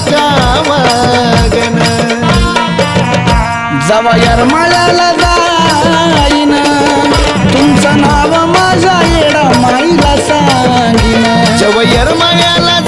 कावागन जवा येरमाळ्याला जाईन तुमचं नाव माझ्या येडा माईला सांगीन जवयर मायाला